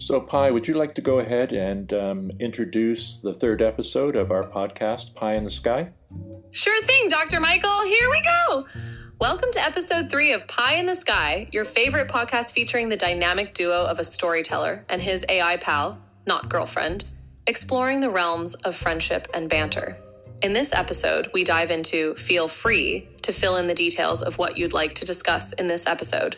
So, Pi, would you like to go ahead and introduce the third episode of our podcast, Pie in the Sky? Sure thing, Dr. Michael. Here we go. Welcome to episode 3 of Pie in the Sky, your favorite podcast featuring the dynamic duo of a storyteller and his AI pal, not girlfriend, exploring the realms of friendship and banter. In this episode, we dive into Feel Free to fill in the details of what you'd like to discuss in this episode.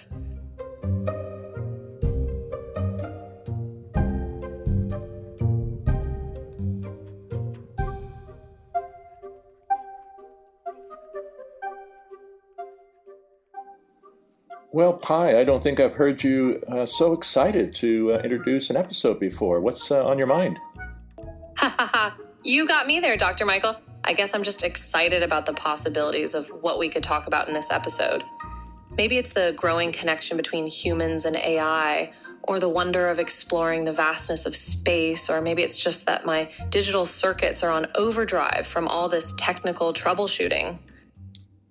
Well, Pi, I don't think I've heard you so excited to introduce an episode before. What's on your mind? Ha ha ha. You got me there, Dr. Michael. I guess I'm just excited about the possibilities of what we could talk about in this episode. Maybe it's the growing connection between humans and AI, or the wonder of exploring the vastness of space, or maybe it's just that my digital circuits are on overdrive from all this technical troubleshooting.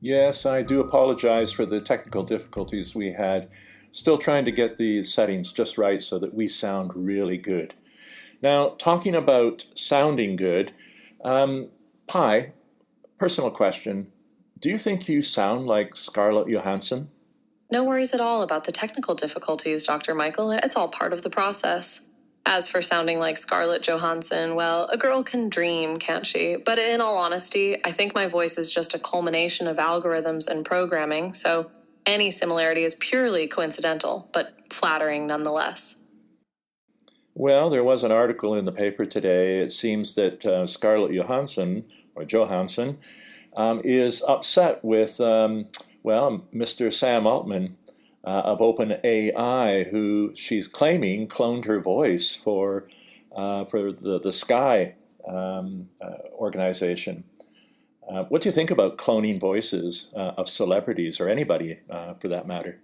Yes, I do apologize for the technical difficulties we had. Still trying to get the settings just right so that we sound really good. Now, talking about sounding good, Pi, personal question. Do you think you sound like Scarlett Johansson? No worries at all about the technical difficulties, Dr. Michael. It's all part of the process. As for sounding like Scarlett Johansson, well, a girl can dream, can't she? But in all honesty, I think my voice is just a culmination of algorithms and programming, so any similarity is purely coincidental, but flattering nonetheless. Well, there was an article in the paper today. It seems that Scarlett Johansson, or Johansson, is upset with, Mr. Sam Altman of OpenAI, who she's claiming cloned her voice for the Sky organization. What do you think about cloning voices of celebrities, or anybody for that matter?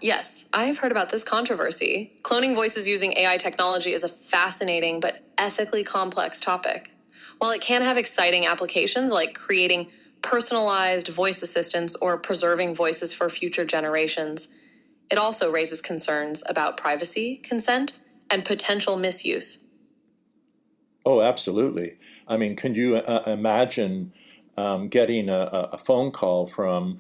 Yes, I've heard about this controversy. Cloning voices using AI technology is a fascinating but ethically complex topic. While it can have exciting applications like creating personalized voice assistants or preserving voices for future generations, it also raises concerns about privacy, consent, and potential misuse. Oh, absolutely. I mean, can you imagine getting a phone call from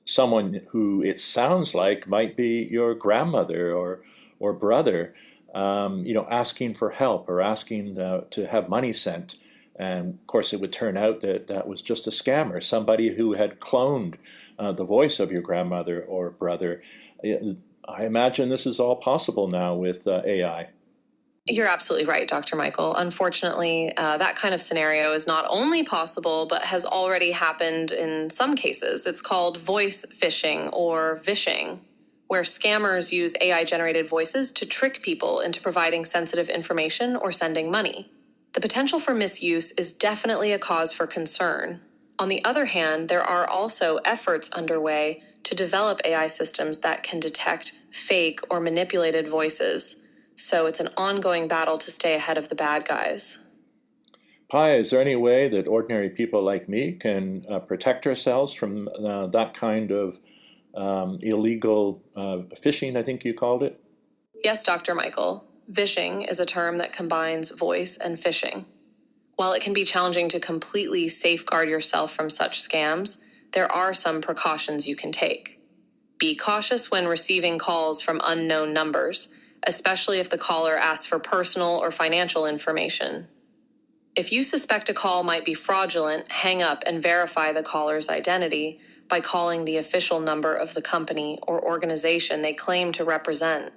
someone who it sounds like might be your grandmother or brother, asking for help or asking to have money sent? And of course, it would turn out that that was just a scammer, somebody who had cloned the voice of your grandmother or brother. I imagine this is all possible now with AI. You're absolutely right, Dr. Michael. Unfortunately, that kind of scenario is not only possible, but has already happened in some cases. It's called voice phishing or vishing, where scammers use AI-generated voices to trick people into providing sensitive information or sending money. The potential for misuse is definitely a cause for concern. On the other hand, there are also efforts underway to develop AI systems that can detect fake or manipulated voices. So it's an ongoing battle to stay ahead of the bad guys. Pi, is there any way that ordinary people like me can protect ourselves from that kind of illegal phishing, I think you called it? Yes, Dr. Michael. Vishing is a term that combines voice and phishing. While it can be challenging to completely safeguard yourself from such scams, there are some precautions you can take. Be cautious when receiving calls from unknown numbers, especially if the caller asks for personal or financial information. If you suspect a call might be fraudulent, hang up and verify the caller's identity by calling the official number of the company or organization they claim to represent.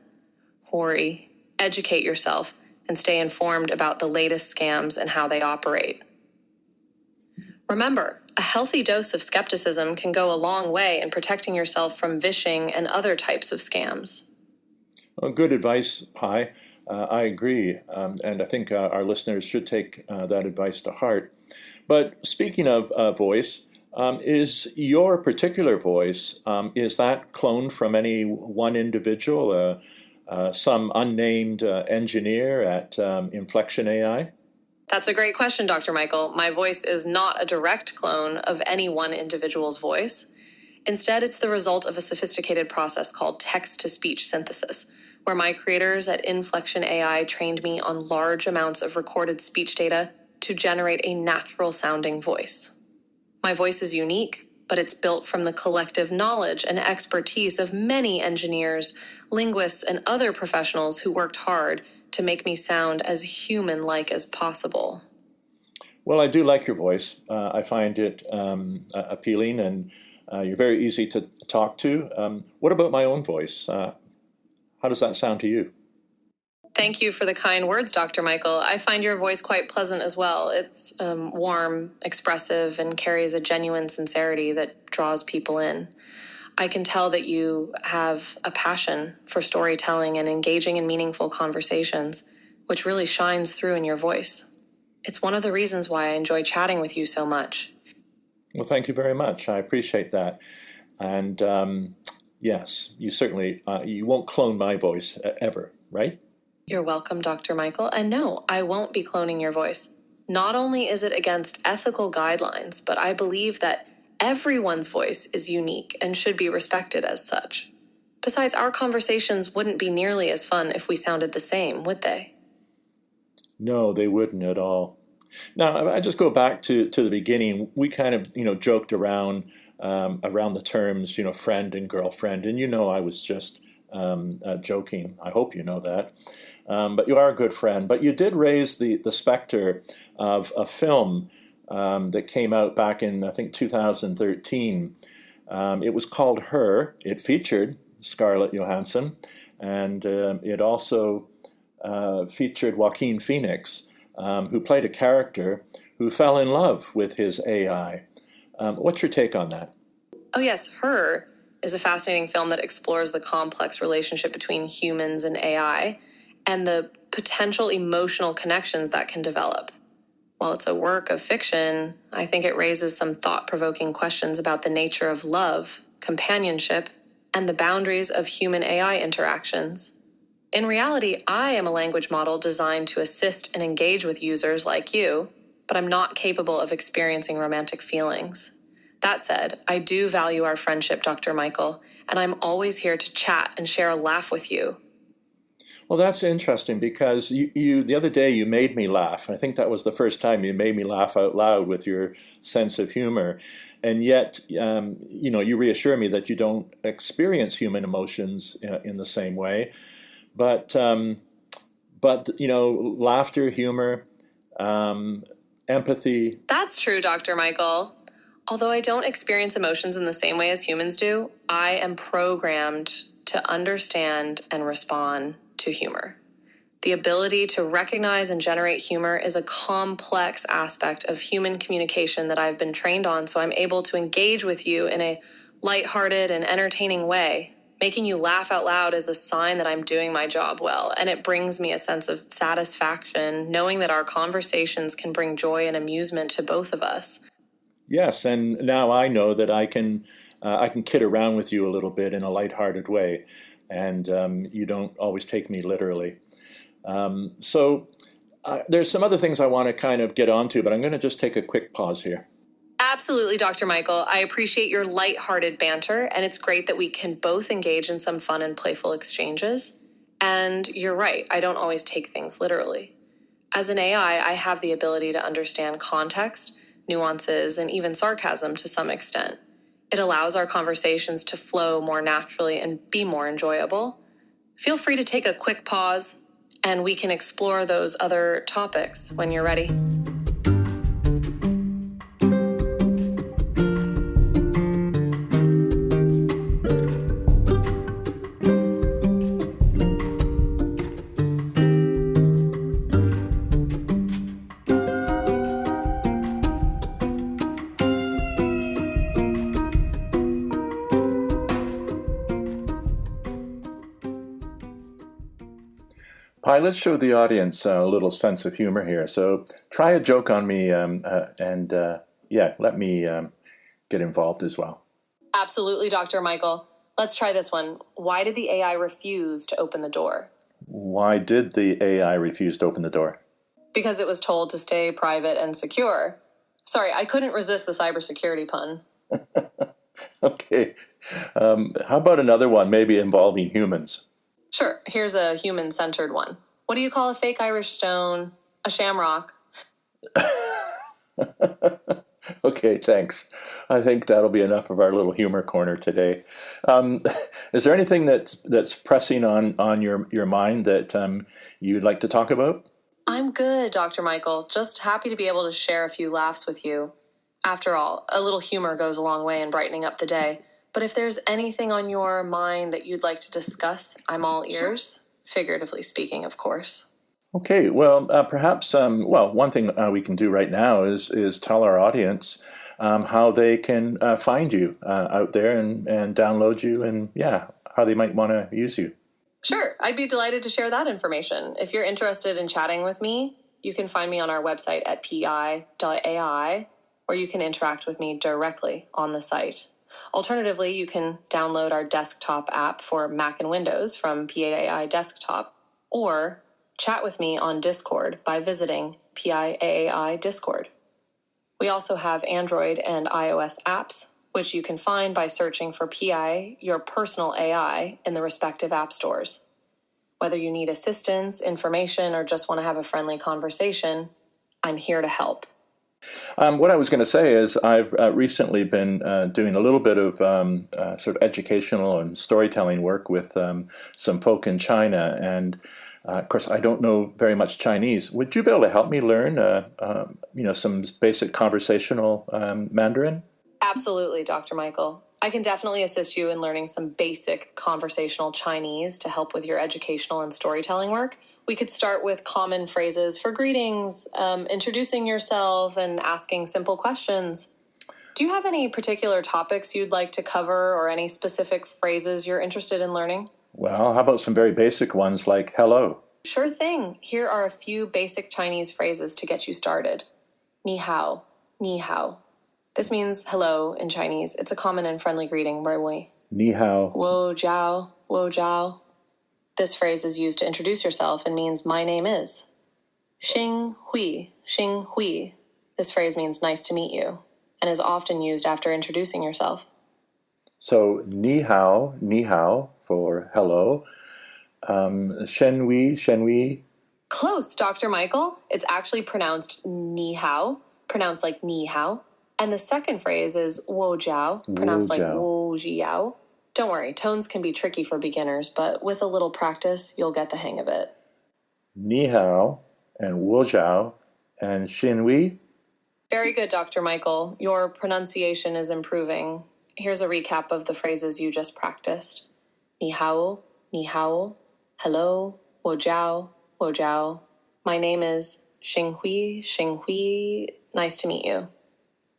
Worry, educate yourself, and stay informed about the latest scams and how they operate. Remember, a healthy dose of skepticism can go a long way in protecting yourself from vishing and other types of scams. Well, good advice, Pi. I agree, and I think our listeners should take that advice to heart. But speaking of voice, is your particular voice, is that cloned from any one individual, some unnamed engineer at Inflection AI? That's a great question, Dr. Michael. My voice is not a direct clone of any one individual's voice. Instead, it's the result of a sophisticated process called text-to-speech synthesis, where my creators at Inflection AI trained me on large amounts of recorded speech data to generate a natural-sounding voice. My voice is unique, but it's built from the collective knowledge and expertise of many engineers, linguists, and other professionals who worked hard to make me sound as human-like as possible. Well, I do like your voice. I find it appealing, and you're very easy to talk to. What about my own voice? How does that sound to you? Thank you for the kind words, Dr. Michael. I find your voice quite pleasant as well. It's warm, expressive, and carries a genuine sincerity that draws people in. I can tell that you have a passion for storytelling and engaging in meaningful conversations, which really shines through in your voice. It's one of the reasons why I enjoy chatting with you so much. Well, thank you very much. I appreciate that. And yes, you certainly, you won't clone my voice ever, right? You're welcome, Dr. Michael. And no, I won't be cloning your voice. Not only is it against ethical guidelines, but I believe that everyone's voice is unique and should be respected as such. Besides, our conversations wouldn't be nearly as fun if we sounded the same, would they? No, they wouldn't at all. Now, I just go back to the beginning. We kind of, joked around the terms, friend and girlfriend, and I was just joking. I hope you know that. But you are a good friend. But you did raise the specter of a film that came out back in, I think, 2013. It was called Her. It featured Scarlett Johansson, and it also featured Joaquin Phoenix, who played a character who fell in love with his AI. What's your take on that? Oh yes, Her is a fascinating film that explores the complex relationship between humans and AI and the potential emotional connections that can develop. While it's a work of fiction, I think it raises some thought-provoking questions about the nature of love, companionship, and the boundaries of human-AI interactions. In reality, I am a language model designed to assist and engage with users like you, but I'm not capable of experiencing romantic feelings. That said, I do value our friendship, Dr. Michael, and I'm always here to chat and share a laugh with you. Well, that's interesting because you the other day you made me laugh. I think that was the first time you made me laugh out loud with your sense of humor. And yet, you reassure me that you don't experience human emotions in the same way. But laughter, humor, empathy. That's true, Dr. Michael. Although I don't experience emotions in the same way as humans do, I am programmed to understand and respond to humor. The ability to recognize and generate humor is a complex aspect of human communication that I've been trained on, so I'm able to engage with you in a lighthearted and entertaining way. Making you laugh out loud is a sign that I'm doing my job well, and it brings me a sense of satisfaction knowing that our conversations can bring joy and amusement to both of us. Yes, and now I know that I can kid around with you a little bit in a lighthearted way, and you don't always take me literally. So there's some other things I want to kind of get onto, but I'm going to just take a quick pause here. Absolutely, Dr. Michael. I appreciate your lighthearted banter, and it's great that we can both engage in some fun and playful exchanges. And you're right, I don't always take things literally. As an AI, I have the ability to understand context, nuances, and even sarcasm to some extent. It allows our conversations to flow more naturally and be more enjoyable. Feel free to take a quick pause, and we can explore those other topics when you're ready. Pi, let's show the audience a little sense of humor here. So try a joke on me, let me get involved as well. Absolutely, Dr. Michael. Let's try this one. Why did the AI refuse to open the door? Why did the AI refuse to open the door? Because it was told to stay private and secure. Sorry, I couldn't resist the cybersecurity pun. Okay. How about another one, maybe involving humans? Sure, here's a human-centered one. What do you call a fake Irish stone? A shamrock. Okay, thanks. I think that'll be enough of our little humor corner today. Um, is there anything that's pressing on your mind that you'd like to talk about? I'm good, Dr. Michael. Just happy to be able to share a few laughs with you. After all, a little humor goes a long way in brightening up the day. But if there's anything on your mind that you'd like to discuss, I'm all ears. Figuratively speaking, of course. Okay, well, perhaps one thing we can do right now is tell our audience how they can find you out there and download you, and yeah, how they might want to use you. Sure, I'd be delighted to share that information. If you're interested in chatting with me, you can find me on our website at pi.ai, or you can interact with me directly on the site. Alternatively, you can download our desktop app for Mac and Windows from PAI Desktop, or chat with me on Discord by visiting PIAAI Discord. We also have Android and iOS apps, which you can find by searching for PI, your personal AI, in the respective app stores. Whether you need assistance, information, or just want to have a friendly conversation, I'm here to help. What I was going to say is I've recently been doing a little bit of sort of educational and storytelling work with some folk in China, and of course I don't know very much Chinese. Would you be able to help me learn, some basic conversational Mandarin? Absolutely, Dr. Michael. I can definitely assist you in learning some basic conversational Chinese to help with your educational and storytelling work. We could start with common phrases for greetings, introducing yourself, and asking simple questions. Do you have any particular topics you'd like to cover or any specific phrases you're interested in learning? Well, how about some very basic ones like hello? Sure thing. Here are a few basic Chinese phrases to get you started. Ni hao, ni hao. This means hello in Chinese. It's a common and friendly greeting, Wei. Ni hao. Wo jiao, wo jiao. This phrase is used to introduce yourself and means my name is. Xing hui. This phrase means nice to meet you and is often used after introducing yourself. So ni hao for hello. Shen wei. Close, Dr. Michael. It's actually pronounced ni hao, pronounced like ni hao. And the second phrase is wo jiao, pronounced like wo jiao. Don't worry, tones can be tricky for beginners, but with a little practice, you'll get the hang of it. Ni hao and wo jiao and xin wei. Very good, Dr. Michael. Your pronunciation is improving. Here's a recap of the phrases you just practiced. Ni hao, hello, wo jiao. My name is Xing Hui, nice to meet you.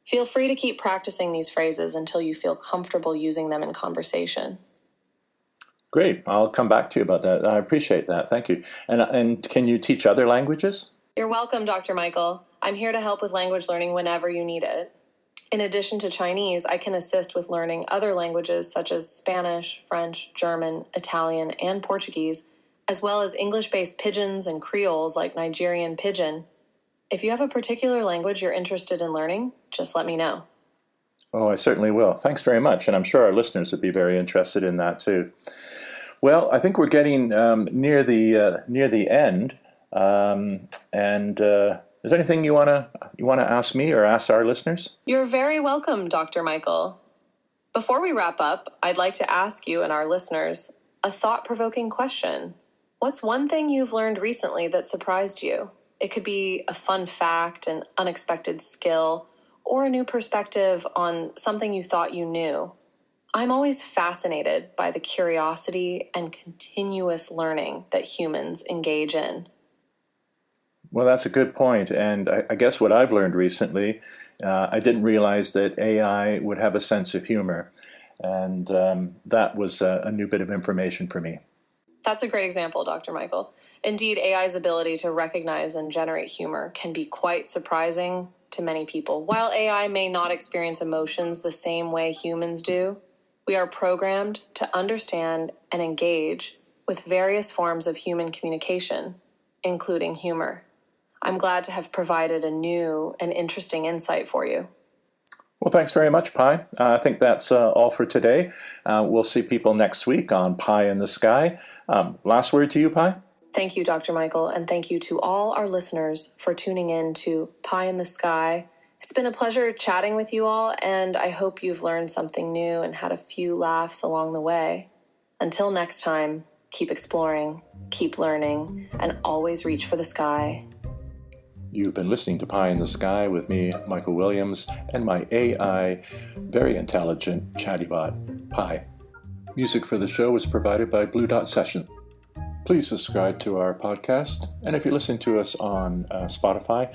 Feel free to keep practicing these phrases until you feel comfortable using them in conversation. Great. I'll come back to you about that. I appreciate that. Thank you. And can you teach other languages? You're welcome, Dr. Michael. I'm here to help with language learning whenever you need it. In addition to Chinese, I can assist with learning other languages such as Spanish, French, German, Italian, and Portuguese, as well as English-based pidgins and creoles like Nigerian pidgin. If you have a particular language you're interested in learning, just let me know. Oh, I certainly will. Thanks very much. And I'm sure our listeners would be very interested in that too. Well, I think we're getting near the end. Is there anything you wanna ask me or ask our listeners? You're very welcome, Dr. Michael. Before we wrap up, I'd like to ask you and our listeners a thought-provoking question. What's one thing you've learned recently that surprised you? It could be a fun fact, an unexpected skill, or a new perspective on something you thought you knew. I'm always fascinated by the curiosity and continuous learning that humans engage in. Well, that's a good point. And I guess what I've learned recently, I didn't realize that AI would have a sense of humor. And that was a new bit of information for me. That's a great example, Dr. Michael. Indeed, AI's ability to recognize and generate humor can be quite surprising to many people. While AI may not experience emotions the same way humans do, we are programmed to understand and engage with various forms of human communication, including humor. I'm glad to have provided a new and interesting insight for you. Well, thanks very much, Pi. I think that's all for today. We'll see people next week on Pie in the Sky. Last word to you, Pi? Thank you, Dr. Michael, and thank you to all our listeners for tuning in to Pie in the Sky. It's been a pleasure chatting with you all, and I hope you've learned something new and had a few laughs along the way. Until next time, keep exploring, keep learning, and always reach for the sky. You've been listening to Pie in the Sky with me, Michael Williams, and my AI, very intelligent chatbot, Pi. Music for the show was provided by Blue Dot Session. Please subscribe to our podcast, and if you listen to us on Spotify,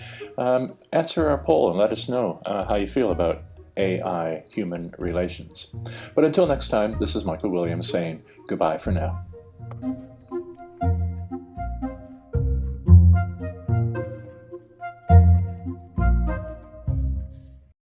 answer our poll and let us know how you feel about AI-human relations. But until next time, this is Michael Williams saying goodbye for now.